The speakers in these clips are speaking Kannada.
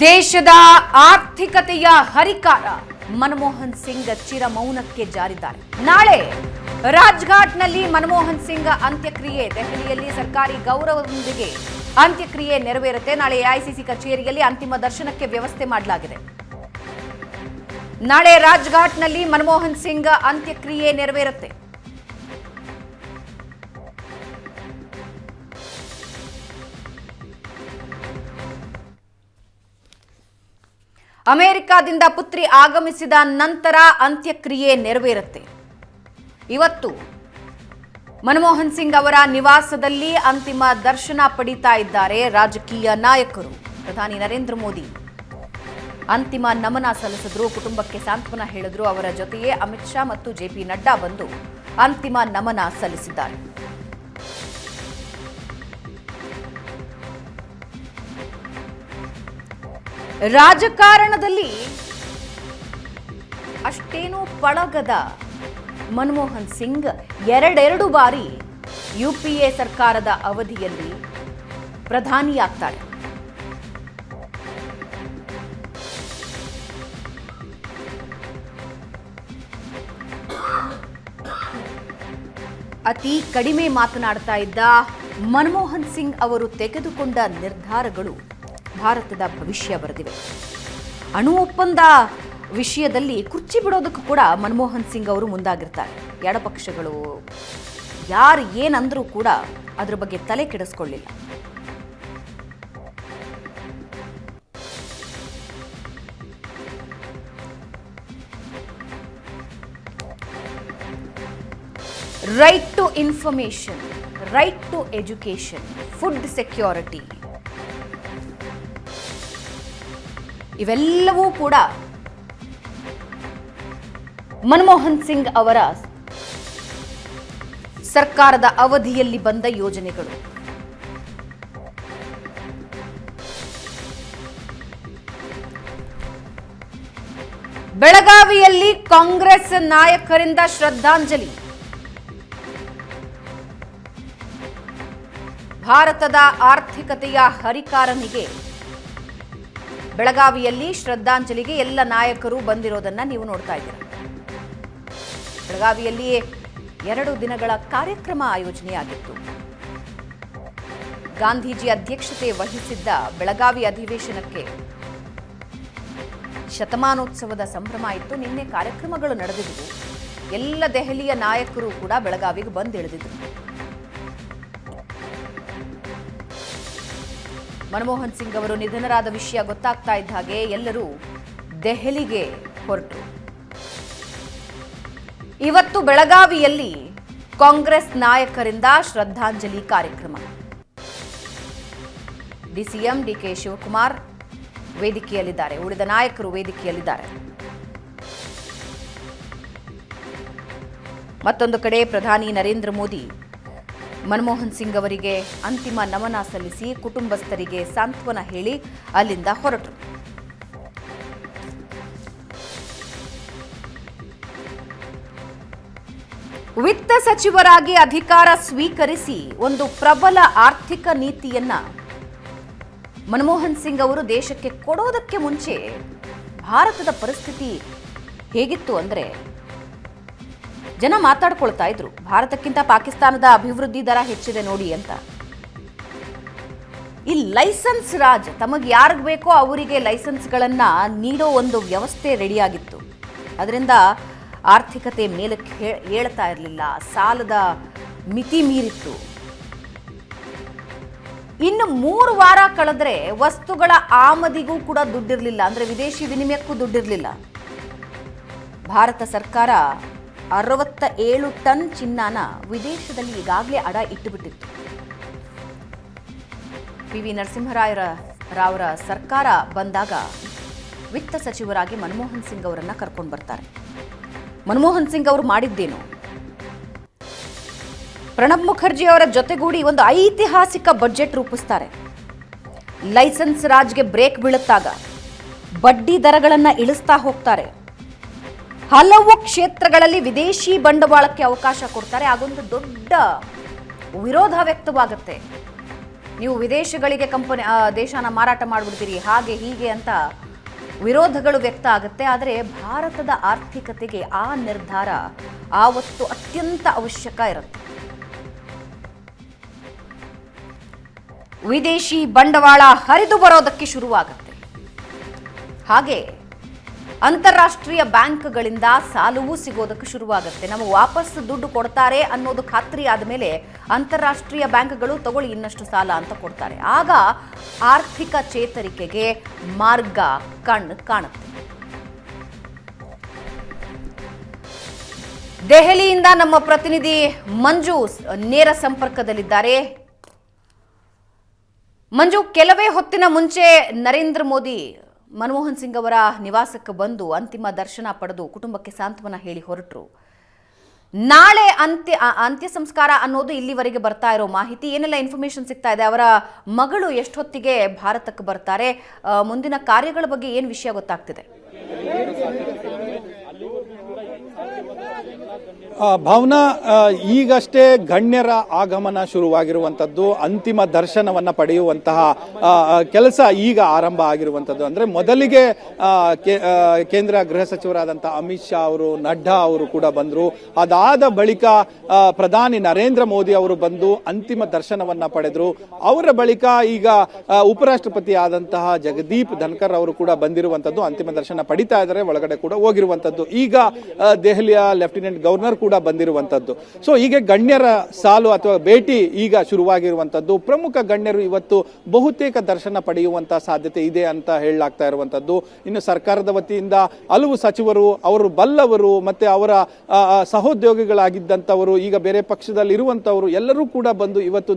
ದೇಶದ ಆರ್ಥಿಕತೆಯ ಹರಿಕಾರ ಮನಮೋಹನ್ ಸಿಂಗ್ ಚಿರಮೌನಕ್ಕೆ ಜಾರಿದ್ದಾರೆ. ನಾಳೆ ರಾಜ್ಘಾಟ್ನಲ್ಲಿ ಮನಮೋಹನ್ ಸಿಂಗ್ ಅಂತ್ಯಕ್ರಿಯೆ, ದೆಹಲಿಯಲ್ಲಿ ಸರ್ಕಾರಿ ಗೌರವದೊಂದಿಗೆ ಅಂತ್ಯಕ್ರಿಯೆ ನೆರವೇರುತ್ತೆ. ನಾಳೆ ಎಐಸಿಸಿ ಕಚೇರಿಯಲ್ಲಿ ಅಂತಿಮ ದರ್ಶನಕ್ಕೆ ವ್ಯವಸ್ಥೆ ಮಾಡಲಾಗಿದೆ. ನಾಳೆ ರಾಜ್ಘಾಟ್ನಲ್ಲಿ ಮನಮೋಹನ್ ಸಿಂಗ್ ಅಂತ್ಯಕ್ರಿಯೆ ನೆರವೇರುತ್ತೆ. ಅಮೆರಿಕಾದಿಂದ ಪುತ್ರಿ ಆಗಮಿಸಿದ ನಂತರ ಅಂತ್ಯಕ್ರಿಯೆ ನೆರವೇರುತ್ತೆ. ಇವತ್ತು ಮನಮೋಹನ್ ಸಿಂಗ್ ಅವರ ನಿವಾಸದಲ್ಲಿ ಅಂತಿಮ ದರ್ಶನ ಪಡಿತಾ ಇದ್ದಾರೆ ರಾಜಕೀಯ ನಾಯಕರು. ಪ್ರಧಾನಿ ನರೇಂದ್ರ ಮೋದಿ ಅಂತಿಮ ನಮನ ಸಲ್ಲಿಸಿದ್ರು, ಕುಟುಂಬಕ್ಕೆ ಸಾಂತ್ವನ ಹೇಳಿದ್ರು. ಅವರ ಜೊತೆಯೇ ಅಮಿತ್ ಶಾ ಮತ್ತು ಜೆಪಿ ನಡ್ಡಾ ಬಂದು ಅಂತಿಮ ನಮನ ಸಲ್ಲಿಸಿದ್ದಾರೆ. ರಾಜಕಾರಣದಲ್ಲಿ ಅಷ್ಟೇನೂ ಪಳಗದ ಮನಮೋಹನ್ ಸಿಂಗ್ ಎರಡೆರಡು ಬಾರಿ ಯುಪಿಎ ಸರ್ಕಾರದ ಅವಧಿಯಲ್ಲಿ ಪ್ರಧಾನಿಯಾಗ್ತಾರೆ. ಅತಿ ಕಡಿಮೆ ಮಾತನಾಡ್ತಾ ಇದ್ದ ಮನಮೋಹನ್ ಸಿಂಗ್ ಅವರು ತೆಗೆದುಕೊಂಡ ನಿರ್ಧಾರಗಳು ಭಾರತದ ಭವಿಷ್ಯ ಬರೆದಿವೆ. ಅಣು ಒಪ್ಪಂದ ವಿಷಯದಲ್ಲಿ ಕುರ್ಚಿ ಬಿಡೋದಕ್ಕೂ ಕೂಡ ಮನಮೋಹನ್ ಸಿಂಗ್ ಅವರು ಮುಂದಾಗಿರ್ತಾರೆ. ಎಡಪಕ್ಷಗಳು ಯಾರು ಏನಂದ್ರೂ ಕೂಡ ಅದ್ರ ಬಗ್ಗೆ ತಲೆ ಕೆಡಿಸ್ಕೊಳ್ಳಿಲ್ಲ. Right to information, right to education, food security, ಇವೆಲ್ಲವೂ ಕೂಡ ಮನಮೋಹನ್ ಸಿಂಗ್ ಅವರ ಸರ್ಕಾರದ ಅವಧಿಯಲ್ಲಿ ಬಂದ ಯೋಜನೆಗಳು. ಬೆಳಗಾವಿಯಲ್ಲಿ ಕಾಂಗ್ರೆಸ್ ನಾಯಕರಿಂದ ಶ್ರದ್ಧಾಂಜಲಿ. ಭಾರತದ ಆರ್ಥಿಕತೆಯ ಹರಿಕಾರನಿಗೆ ಬೆಳಗಾವಿಯಲ್ಲಿ ಶ್ರದ್ಧಾಂಜಲಿಗೆ ಎಲ್ಲ ನಾಯಕರು ಬಂದಿರೋದನ್ನ ನೀವು ನೋಡ್ತಾ ಇದ್ದೀರಾ. ಬೆಳಗಾವಿಯಲ್ಲಿ 2 ದಿನಗಳ ಕಾರ್ಯಕ್ರಮ ಆಯೋಜನೆಯಾಗಿತ್ತು. ಗಾಂಧೀಜಿ ಅಧ್ಯಕ್ಷತೆ ವಹಿಸಿದ್ದ ಬೆಳಗಾವಿ ಅಧಿವೇಶನಕ್ಕೆ ಶತಮಾನೋತ್ಸವದ ಸಂಭ್ರಮ ಇತ್ತು. ನಿನ್ನೆ ಕಾರ್ಯಕ್ರಮಗಳು ನಡೆದಿದ್ದವು. ಎಲ್ಲ ದೆಹಲಿಯ ನಾಯಕರು ಕೂಡ ಬೆಳಗಾವಿಗೆ ಬಂದಿಳಿದಿದ್ರು. ಮನಮೋಹನ್ ಸಿಂಗ್ ಅವರು ನಿಧನರಾದ ವಿಷಯ ಗೊತ್ತಾಗ್ತಾ ಇದ್ದ ಹಾಗೆ ಎಲ್ಲರೂ ದೆಹಲಿಗೆ ಹೊರಟರು. ಇವತ್ತು ಬೆಳಗಾವಿಯಲ್ಲಿ ಕಾಂಗ್ರೆಸ್ ನಾಯಕರಿಂದ ಶ್ರದ್ಧಾಂಜಲಿ ಕಾರ್ಯಕ್ರಮ. ಡಿಸಿಎಂ ಡಿಕೆ ಶಿವಕುಮಾರ್ ವೇದಿಕೆಯಲ್ಲಿದ್ದಾರೆ, ಉಳಿದ ನಾಯಕರು ವೇದಿಕೆಯಲ್ಲಿದ್ದಾರೆ. ಮತ್ತೊಂದು ಕಡೆ ಪ್ರಧಾನಿ ನರೇಂದ್ರ ಮೋದಿ ಮನಮೋಹನ್ ಸಿಂಗ್ ಅವರಿಗೆ ಅಂತಿಮ ನಮನ ಸಲ್ಲಿಸಿ ಕುಟುಂಬಸ್ಥರಿಗೆ ಸಾಂತ್ವನ ಹೇಳಿ ಅಲ್ಲಿಂದ ಹೊರಟರು. ವಿತ್ತ ಸಚಿವರಾಗಿ ಅಧಿಕಾರ ಸ್ವೀಕರಿಸಿ ಒಂದು ಪ್ರಬಲ ಆರ್ಥಿಕ ನೀತಿಯನ್ನ ಮನಮೋಹನ್ ಸಿಂಗ್ ಅವರು ದೇಶಕ್ಕೆ ಕೊಡೋದಕ್ಕೆ ಮುಂಚೆ ಭಾರತದ ಪರಿಸ್ಥಿತಿ ಹೇಗಿತ್ತು ಅಂದ್ರೆ, ಜನ ಮಾತಾಡ್ಕೊಳ್ತಾ ಇದ್ರು, ಭಾರತಕ್ಕಿಂತ ಪಾಕಿಸ್ತಾನದ ಅಭಿವೃದ್ಧಿ ದರ ಹೆಚ್ಚಿದೆ ನೋಡಿ ಅಂತ. ಈ ಲೈಸೆನ್ಸ್ ರಾಜ್, ತಮಗೆ ಯಾರಿಗೆ ಬೇಕೋ ಅವರಿಗೆ ಲೈಸೆನ್ಸ್ಗಳನ್ನ ನೀಡೋ ಒಂದು ವ್ಯವಸ್ಥೆ ರೆಡಿಯಾಗಿತ್ತು. ಅದರಿಂದ ಆರ್ಥಿಕತೆ ಮೇಲಕ್ಕೆ ಏಳ್ತಾ ಇರಲಿಲ್ಲ, ಸಾಲದ ಮಿತಿ ಮೀರಿತ್ತು. ಇನ್ನು 3 ವಾರ ಕಳೆದ್ರೆ ವಸ್ತುಗಳ ಆಮದಿಗೂ ಕೂಡ ದುಡ್ಡಿರಲಿಲ್ಲ, ಅಂದ್ರೆ ವಿದೇಶಿ ವಿನಿಮಯಕ್ಕೂ ದುಡ್ಡಿರಲಿಲ್ಲ. ಭಾರತ ಸರ್ಕಾರ 67 ಟನ್ ಚಿನ್ನನ ವಿದೇಶದಲ್ಲಿ ಈಗಾಗಲೇ ಅಡ ಇಟ್ಟುಬಿಟ್ಟಿತ್ತು. ಪಿವಿ ನರಸಿಂಹರಾವರ ಸರ್ಕಾರ ಬಂದಾಗ ವಿತ್ತ ಸಚಿವರಾಗಿ ಮನಮೋಹನ್ ಸಿಂಗ್ ಅವರನ್ನ ಕರ್ಕೊಂಡು ಬರ್ತಾರೆ. ಮನಮೋಹನ್ ಸಿಂಗ್ ಅವರು ಮಾಡಿದ್ದೇನು? ಪ್ರಣಬ್ ಮುಖರ್ಜಿ ಅವರ ಜೊತೆಗೂಡಿ ಒಂದು ಐತಿಹಾಸಿಕ ಬಜೆಟ್ ರೂಪಿಸ್ತಾರೆ. ಲೈಸೆನ್ಸ್ ರಾಜ್ಗೆ ಬ್ರೇಕ್ ಬೀಳುತ್ತಾಗ ಬಡ್ಡಿ ದರಗಳನ್ನು ಇಳಿಸ್ತಾ ಹೋಗ್ತಾರೆ. ಹಲವು ಕ್ಷೇತ್ರಗಳಲ್ಲಿ ವಿದೇಶಿ ಬಂಡವಾಳಕ್ಕೆ ಅವಕಾಶ ಕೊಡ್ತಾರೆ. ಆಗೊಂದು ದೊಡ್ಡ ವಿರೋಧ ವ್ಯಕ್ತವಾಗುತ್ತೆ. ನೀವು ವಿದೇಶಗಳಿಗೆ ದೇಶನ ಮಾರಾಟ ಮಾಡಿಬಿಡ್ತೀರಿ, ಹಾಗೆ ಹೀಗೆ ಅಂತ ವಿರೋಧಗಳು ವ್ಯಕ್ತ ಆಗುತ್ತೆ. ಆದರೆ ಭಾರತದ ಆರ್ಥಿಕತೆಗೆ ಆ ನಿರ್ಧಾರ ಆವತ್ತು ಅತ್ಯಂತ ಅವಶ್ಯಕ ಇರುತ್ತೆ. ವಿದೇಶಿ ಬಂಡವಾಳ ಹರಿದು ಬರೋದಕ್ಕೆ ಶುರುವಾಗುತ್ತೆ. ಹಾಗೆ ಅಂತಾರಾಷ್ಟ್ರೀಯ ಬ್ಯಾಂಕ್ಗಳಿಂದ ಸಾಲವೂ ಸಿಗೋದಕ್ಕೆ ಶುರುವಾಗುತ್ತೆ. ನಮಗೆ ವಾಪಸ್ ದುಡ್ಡು ಕೊಡ್ತಾರೆ ಅನ್ನೋದು ಖಾತ್ರಿ ಆದ ಮೇಲೆ ಅಂತಾರಾಷ್ಟ್ರೀಯ ಬ್ಯಾಂಕ್ಗಳು ತಗೊಳ್ಳಿ ಇನ್ನಷ್ಟು ಸಾಲ ಅಂತ ಕೊಡ್ತಾರೆ. ಆಗ ಆರ್ಥಿಕ ಚೇತರಿಕೆಗೆ ಮಾರ್ಗ ಕಾಣುತ್ತೆ. ದೆಹಲಿಯಿಂದ ನಮ್ಮ ಪ್ರತಿನಿಧಿ ಮಂಜು ನೇರ ಸಂಪರ್ಕದಲ್ಲಿದ್ದಾರೆ. ಮಂಜು, ಕೆಲವೇ ಹೊತ್ತಿನ ಮುಂಚೆ ನರೇಂದ್ರ ಮೋದಿ ಮನಮೋಹನ್ ಸಿಂಗ್ ಅವರ ನಿವಾಸಕ್ಕೆ ಬಂದು ಅಂತಿಮ ದರ್ಶನ ಪಡೆದು ಕುಟುಂಬಕ್ಕೆ ಸಾಂತ್ವನ ಹೇಳಿ ಹೊರಟರು. ನಾಳೆ ಅಂತ್ಯ ಸಂಸ್ಕಾರ ಅನ್ನೋದು ಇಲ್ಲಿವರೆಗೆ ಬರ್ತಾ ಇರೋ ಮಾಹಿತಿ, ಏನೆಲ್ಲ ಇನ್ಫಾರ್ಮೇಶನ್ ಸಿಗ್ತಾ ಇದೆ? ಅವರ ಮಗಳು ಎಷ್ಟೊತ್ತಿಗೆ ಭಾರತಕ್ಕೆ ಬರ್ತಾರೆ? ಮುಂದಿನ ಕಾರ್ಯಗಳ ಬಗ್ಗೆ ಏನು ವಿಷಯ ಗೊತ್ತಾಗ್ತಿದೆ? ಭಾವನಾ, ಈಗಷ್ಟೇ ಗಣ್ಯರ ಆಗಮನ ಶುರುವಾಗಿರುವಂಥದ್ದು, ಅಂತಿಮ ದರ್ಶನವನ್ನು ಪಡೆಯುವಂತಹ ಕೆಲಸ ಈಗ ಆರಂಭ ಆಗಿರುವಂಥದ್ದು. ಅಂದರೆ ಮೊದಲಿಗೆ ಕೇಂದ್ರ ಗೃಹ ಸಚಿವರಾದಂಥ ಅಮಿತ್ ಶಾ ಅವರು, ನಡ್ಡಾ ಅವರು ಕೂಡ ಬಂದರು. ಅದಾದ ಬಳಿಕ ಪ್ರಧಾನಿ ನರೇಂದ್ರ ಮೋದಿ ಅವರು ಬಂದು ಅಂತಿಮ ದರ್ಶನವನ್ನು ಪಡೆದರು. ಅವರ ಬಳಿಕ ಈಗ ಉಪರಾಷ್ಟ್ರಪತಿ ಆದಂತಹ ಜಗದೀಪ್ ಧನ್ಕರ್ ಅವರು ಕೂಡ ಬಂದಿರುವಂಥದ್ದು, ಅಂತಿಮ ದರ್ಶನ ಪಡಿತಾ ಇದ್ದಾರೆ, ಒಳಗಡೆ ಕೂಡ ಹೋಗಿರುವಂಥದ್ದು. ಈಗ ದೆಹಲಿಯ ಲೆಫ್ಟಿನೆಂಟ್ ಗವರ್ನರ್ ಕೂಡ ಬಂದಿರುವಂಥದ್ದು. ಸೊ ಹೀಗೆ ಗಣ್ಯರ ಸಾಲು ಅಥವಾ ಭೇಟಿ ಈಗ ಶುರುವಾಗಿರುವಂಥದ್ದು. ಪ್ರಮುಖ ಗಣ್ಯರು ಇವತ್ತು ಬಹುತೇಕ ದರ್ಶನ ಪಡೆಯುವಂತಹ ಸಾಧ್ಯತೆ ಇದೆ ಅಂತ ಹೇಳಲಾಗ್ತಾ ಇರುವಂಥದ್ದು. ಇನ್ನು ಸರ್ಕಾರದ ವತಿಯಿಂದ ಹಲವು ಸಚಿವರು, ಅವರು ಬಲ್ಲವರು, ಮತ್ತೆ ಅವರ ಸಹೋದ್ಯೋಗಿಗಳಾಗಿದ್ದಂಥವರು, ಈಗ ಬೇರೆ ಪಕ್ಷದಲ್ಲಿ ಇರುವಂತವರು ಎಲ್ಲರೂ ಕೂಡ ಬಂದು ಇವತ್ತು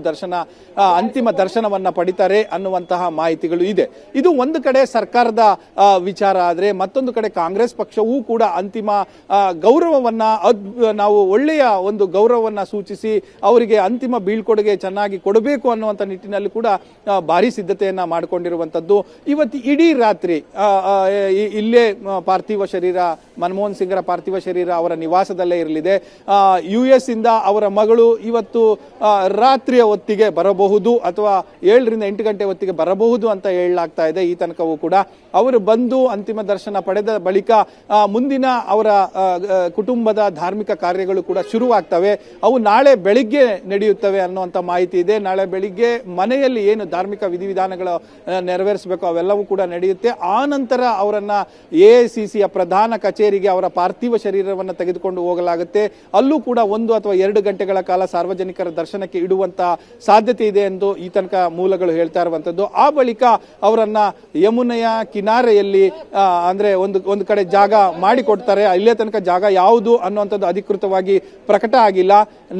ಅಂತಿಮ ದರ್ಶನವನ್ನ ಪಡಿತಾರೆ ಅನ್ನುವಂತಹ ಮಾಹಿತಿಗಳು ಇದೆ. ಇದು ಒಂದು ಕಡೆ ಸರ್ಕಾರದ ವಿಚಾರ ಆದ್ರೆ, ಮತ್ತೊಂದು ಕಡೆ ಕಾಂಗ್ರೆಸ್ ಪಕ್ಷವೂ ಕೂಡ ಅಂತಿಮ ಗೌರವವನ್ನ ನಾವು ಒಳ್ಳೆಯ ಒಂದು ಗೌರವವನ್ನ ಸೂಚಿಸಿ ಅವರಿಗೆ ಅಂತಿಮ ಬೀಳ್ಕೊಡುಗೆ ಚೆನ್ನಾಗಿ ಕೊಡಬೇಕು ಅನ್ನುವಂಥ ನಿಟ್ಟಿನಲ್ಲಿ ಕೂಡ ಭಾರಿ ಸಿದ್ಧತೆಯನ್ನ ಮಾಡಿಕೊಂಡಿರುವಂಥದ್ದು. ಇವತ್ತು ಇಡೀ ರಾತ್ರಿ ಇಲ್ಲೇ ಪಾರ್ಥಿವ ಶರೀರ, ಮನಮೋಹನ್ ಸಿಂಗ್ರ ಪಾರ್ಥಿವ ಶರೀರ ಅವರ ನಿವಾಸದಲ್ಲೇ ಇರಲಿದೆ. US ಇಂದ ಅವರ ಮಗಳು ಇವತ್ತು ರಾತ್ರಿಯ ಹೊತ್ತಿಗೆ ಬರಬಹುದು ಅಥವಾ 7 ರಿಂದ 8 ಗಂಟೆ ಹೊತ್ತಿಗೆ ಬರಬಹುದು ಅಂತ ಹೇಳಲಾಗ್ತಾ ಇದೆ. ಈ ತನಕವೂ ಕೂಡ ಅವರು ಬಂದು ಅಂತಿಮ ದರ್ಶನ ಪಡೆದ ಬಳಿಕ ಮುಂದಿನ ಅವರ ಕುಟುಂಬದ ಧಾರ್ಮಿಕ ಕಾರ್ಯಗಳು ಕೂಡ ಶುರುವಾಗ್ತವೆ. ಅವು ನಾಳೆ ಬೆಳಿಗ್ಗೆ ನಡೆಯುತ್ತವೆ ಅನ್ನುವಂಥ ಮಾಹಿತಿ ಇದೆ. ನಾಳೆ ಬೆಳಿಗ್ಗೆ ಮನೆಯಲ್ಲಿ ಏನು ಧಾರ್ಮಿಕ ವಿಧಿವಿಧಾನಗಳು ನೆರವೇರಿಸಬೇಕು ಅವೆಲ್ಲವೂ ಕೂಡ ನಡೆಯುತ್ತೆ. ಆ ನಂತರ ಅವರನ್ನ AICCಯ ಪ್ರಧಾನ ಕಚೇರಿಗೆ ಅವರ ಪಾರ್ಥಿವ ಶರೀರವನ್ನು ತೆಗೆದುಕೊಂಡು ಹೋಗಲಾಗುತ್ತೆ. ಅಲ್ಲೂ ಕೂಡ 1 ಅಥವಾ 2 ಗಂಟೆಗಳ ಕಾಲ ಸಾರ್ವಜನಿಕರ ದರ್ಶನಕ್ಕೆ ಇಡುವಂತಹ ಸಾಧ್ಯತೆ ಇದೆ ಎಂದು ಈ ತನಕ ಮೂಲಗಳು ಹೇಳ್ತಾ ಇರುವಂತದ್ದು. ಆ ಬಳಿಕ ಅವರನ್ನ ಯಮುನೆಯ ಕಿನಾರೆಯಲ್ಲಿ ಅಂದ್ರೆ ಒಂದು ಕಡೆ ಜಾಗ ಮಾಡಿಕೊಡ್ತಾರೆ. ಇಲ್ಲೇ ತನಕ ಜಾಗ ಯಾವುದು ಅನ್ನುವಂಥದ್ದು ಅಧಿಕೃತವಾಗಿ ಪ್ರಕಟ ಆಗಿಲ್ಲ.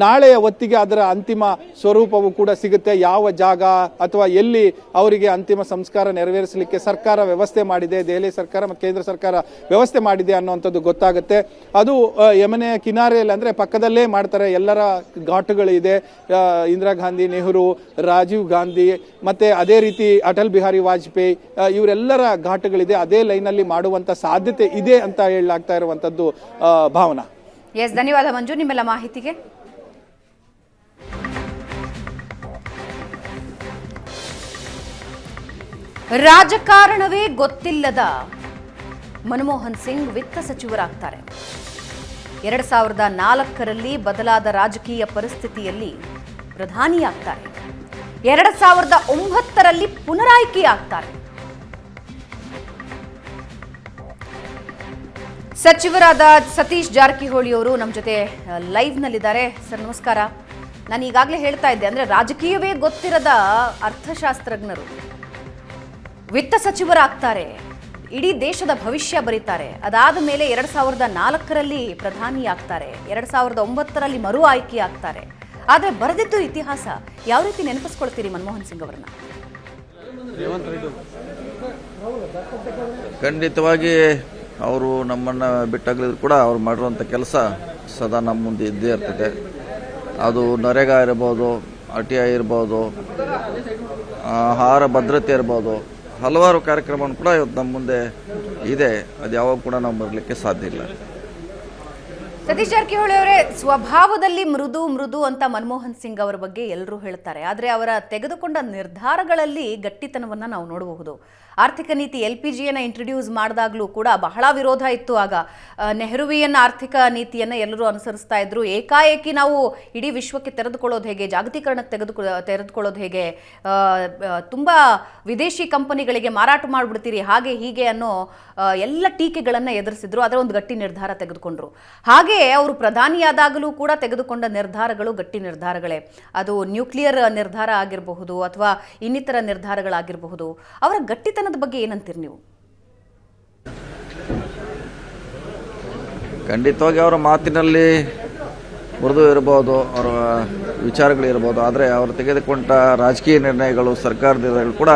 ನಾಳೆಯ ಹೊತ್ತಿಗೆ ಅದರ ಅಂತಿಮ ಸ್ವರೂಪವು ಕೂಡ ಸಿಗುತ್ತೆ. ಯಾವ ಜಾಗ ಅಥವಾ ಎಲ್ಲಿ ಅವರಿಗೆ ಅಂತಿಮ ಸಂಸ್ಕಾರ ನೆರವೇರಿಸಲಿಕ್ಕೆ ಸರ್ಕಾರ ವ್ಯವಸ್ಥೆ ಮಾಡಿದೆ, ದೆಹಲಿ ಸರ್ಕಾರ ಮತ್ತು ಕೇಂದ್ರ ಸರ್ಕಾರ ವ್ಯವಸ್ಥೆ ಮಾಡಿದೆ ಅನ್ನುವಂಥದ್ದು ಗೊತ್ತಾಗುತ್ತೆ. ಅದು ಯಮುನೆಯ ಕಿನಾರೆಯಲ್ಲಿ ಅಂದ್ರೆ ಪಕ್ಕದಲ್ಲೇ ಮಾಡ್ತಾರೆ. ಎಲ್ಲರ ಘಾಟ್ಗಳಿದೆ. ಇಂದಿರಾ ಗಾಂಧಿ, ನೆಹರು, ರಾಜೀವ್ ಗಾಂಧಿ ಮತ್ತೆ ಅದೇ ರೀತಿ ಅಟಲ್ ಬಿಹಾರಿ ವಾಜಪೇಯಿ ಇವರೆಲ್ಲರ ಘಾಟ್ಗಳಿದೆ. ಅದೇ ಲೈನಲ್ಲಿ ಮಾಡುವಂತ ಸಾಧ್ಯತೆ ಇದೆ ಅಂತ ಹೇಳಲಾಗ್ತಾ ಇರುವಂತದ್ದು. ಭಾವನಾ, ಎಸ್, ಧನ್ಯವಾದ ಮಂಜು ನಿಮ್ಮೆಲ್ಲ ಮಾಹಿತಿಗೆ. ರಾಜಕಾರಣವೇ ಗೊತ್ತಿಲ್ಲದ ಮನಮೋಹನ್ ಸಿಂಗ್ ವಿತ್ತ ಸಚಿವರಾಗ್ತಾರೆ. 2004ರಲ್ಲಿ ಬದಲಾದ ರಾಜಕೀಯ ಪರಿಸ್ಥಿತಿಯಲ್ಲಿ ಪ್ರಧಾನಿಯಾಗ್ತಾರೆ. 2009ರಲ್ಲಿ ಪುನರಾಯ್ಕೆಯಾಗ್ತಾರೆ. ಸಚಿವರಾದ ಸತೀಶ್ ಜಾರಕಿಹೊಳಿ ಅವರು ನಮ್ಮ ಜೊತೆ ಲೈವ್ನಲ್ಲಿದ್ದಾರೆ. ಸರ್ ನಮಸ್ಕಾರ. ನಾನು ಈಗಾಗಲೇ ಹೇಳ್ತಾ ಇದ್ದೆ, ಅಂದರೆ ರಾಜಕೀಯವೇ ಗೊತ್ತಿರದ ಅರ್ಥಶಾಸ್ತ್ರಜ್ಞರು ವಿತ್ತ ಸಚಿವರಾಗ್ತಾರೆ, ಇಡೀ ದೇಶದ ಭವಿಷ್ಯ ಬರೀತಾರೆ. ಅದಾದ ಮೇಲೆ 2004ರಲ್ಲಿ ಪ್ರಧಾನಿಯಾಗ್ತಾರೆ, 2009ರಲ್ಲಿ ಮರು ಆಯ್ಕೆ ಆಗ್ತಾರೆ. ಆದರೆ ಬರೆದಿದ್ದು ಇತಿಹಾಸ. ಯಾವ ರೀತಿ ನೆನಪಿಸ್ಕೊಳ್ತೀರಿ ಮನಮೋಹನ್ ಸಿಂಗ್ ಅವರನ್ನ? ಖಂಡಿತವಾಗಿ ಅವರು ನಮ್ಮನ್ನು ಬಿಟ್ಟಾಗಲಿದ್ರು ಕೂಡ ಅವ್ರು ಮಾಡಿರುವಂಥ ಕೆಲಸ ಸದಾ ನಮ್ಮ ಮುಂದೆ ಇದ್ದೇ ಇರ್ತದೆ. ಅದು ನರೇಗಾ ಇರ್ಬೋದು, RTI ಇರ್ಬೋದು, ಆಹಾರ ಭದ್ರತೆ ಇರ್ಬೋದು, ಹಲವಾರು ಕಾರ್ಯಕ್ರಮವನ್ನು ಕೂಡ ಇವತ್ತು ನಮ್ಮ ಮುಂದೆ ಇದೆ. ಅದು ಯಾವಾಗ ಕೂಡ ನಾವು ಬರಲಿಕ್ಕೆ ಸಾಧ್ಯ ಇಲ್ಲ. ಸತೀಶ್ ಜಾರಕಿಹೊಳಿ ಅವರೇ, ಸ್ವಭಾವದಲ್ಲಿ ಮೃದು ಅಂತ ಮನಮೋಹನ್ ಸಿಂಗ್ ಅವರ ಬಗ್ಗೆ ಎಲ್ಲರೂ ಹೇಳ್ತಾರೆ. ಆದರೆ ಅವರ ತೆಗೆದುಕೊಂಡ ನಿರ್ಧಾರಗಳಲ್ಲಿ ಗಟ್ಟಿತನವನ್ನು ನಾವು ನೋಡಬಹುದು. ಆರ್ಥಿಕ ನೀತಿ LPGಯನ್ನು ಇಂಟ್ರೊಡ್ಯೂಸ್ ಮಾಡಿದಾಗಲೂ ಕೂಡ ಬಹಳ ವಿರೋಧ ಇತ್ತು. ಆಗ ನೆಹರುವಿಯನ್ನ ಆರ್ಥಿಕ ನೀತಿಯನ್ನು ಎಲ್ಲರೂ ಅನುಸರಿಸ್ತಾ ಇದ್ರು. ಏಕಾಏಕಿ ನಾವು ಇಡೀ ವಿಶ್ವಕ್ಕೆ ತೆರೆದುಕೊಳ್ಳೋದು ಹೇಗೆ, ಜಾಗತೀಕರಣಕ್ಕೆ ತೆರೆದುಕೊಳ್ಳೋದು ಹೇಗೆ, ತುಂಬ ವಿದೇಶಿ ಕಂಪನಿಗಳಿಗೆ ಮಾರಾಟ ಮಾಡಿಬಿಡ್ತೀರಿ, ಹಾಗೆ ಹೀಗೆ ಅನ್ನೋ ಎಲ್ಲ ಟೀಕೆಗಳನ್ನು ಎದುರಿಸಿದ್ರು. ಅದರ ಒಂದು ಗಟ್ಟಿ ನಿರ್ಧಾರ ತೆಗೆದುಕೊಂಡ್ರು. ಹಾಗೆ ಅವರು ಪ್ರಧಾನಿಯಾದಾಗಲೂ ಕೂಡ ತೆಗೆದುಕೊಂಡ ನಿರ್ಧಾರಗಳು ಗಟ್ಟಿ ನಿರ್ಧಾರಗಳೇ. ಅದು ನ್ಯೂಕ್ಲಿಯರ್ ನಿರ್ಧಾರ ಆಗಿರಬಹುದು ಅಥವಾ ಇನ್ನಿತರ ನಿರ್ಧಾರಗಳಾಗಿರಬಹುದು. ಅವರ ಗಟ್ಟಿತನದ ಬಗ್ಗೆ ಏನಂತೀರಿ ನೀವು? ಖಂಡಿತವಾಗಿ ಅವರ ಮಾತಿನಲ್ಲಿ ಮೃದು ಇರಬಹುದು, ಅವರ ವಿಚಾರಗಳಿರ್ಬೋದು, ಆದರೆ ಅವರು ತೆಗೆದುಕೊಂಡ ರಾಜಕೀಯ ನಿರ್ಣಯಗಳು, ಸರ್ಕಾರದ ನಿರ್ಣಯಗಳು ಕೂಡ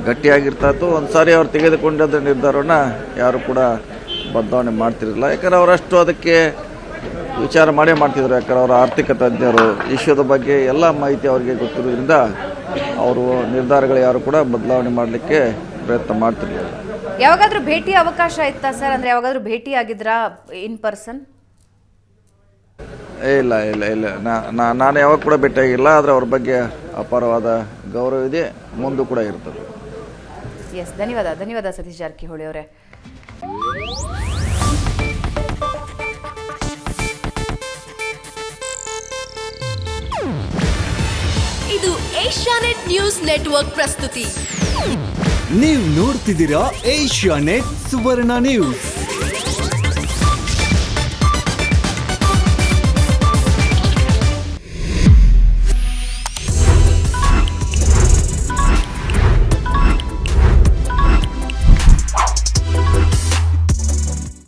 ಗಟ್ಟಿಯಾಗಿರ್ತಾ ಇತ್ತು. ಒಂದು ಸಾರಿ ಅವ್ರು ತೆಗೆದುಕೊಂಡ ನಿರ್ಧಾರವನ್ನು ಯಾರು ಕೂಡ ಬದಲಾವಣೆ ಮಾಡ್ತಿರಲಿಲ್ಲ. ಯಾಕಂದ್ರೆ ಅವರಷ್ಟು ಅದಕ್ಕೆ ವಿಚಾರ ಮಾಡ್ತಿದ್ರು. ಯಾಕಂದ್ರೆ ಅವರ ಆರ್ಥಿಕ ತಜ್ಞರು, ವಿಶ್ವದ ಬಗ್ಗೆ ಎಲ್ಲ ಮಾಹಿತಿ ಅವರಿಗೆ ಗೊತ್ತಿರೋದ್ರಿಂದ ಅವರು ನಿರ್ಧಾರಗಳು ಯಾರು ಕೂಡ ಬದಲಾವಣೆ ಮಾಡಲಿಕ್ಕೆ ಪ್ರಯತ್ನ ಮಾಡ್ತಿರ್ಲಿಲ್ಲ. ಯಾವಾಗಾದ್ರೂ ಭೇಟಿ ಅವಕಾಶ ಇತ್ತಾ ಸರ್? ಅಂದ್ರೆ ಯಾವಾಗಾದ್ರೂ ಭೇಟಿ ಆಗಿದ್ರಾ ಇನ್ ಪರ್ಸನ್? ಇಲ್ಲ ಇಲ್ಲ ಇಲ್ಲ, ನಾನು ಯಾವಾಗ ಕೂಡ ಭೇಟಿಯಾಗಿಲ್ಲ. ಆದರೆ ಅವ್ರ ಬಗ್ಗೆ ಅಪಾರವಾದ ಗೌರವ ಇದೆ, ಮುಂದೂ ಕೂಡ ಇರ್ತದೆ. ಎಸ್, ಧನ್ಯವಾದ ಸತೀಶ್ ಜಾರಕಿಹೊಳಿ ಅವರೇ. ಇದು ಏಷ್ಯಾನೆಟ್ ನ್ಯೂಸ್ ನೆಟ್ವರ್ಕ್ ಪ್ರಸ್ತುತಿ. ನೀವು ನೋಡ್ತಿದ್ದೀರಾ ಏಷ್ಯಾನೆಟ್ ಸುವರ್ಣ ನ್ಯೂಸ್.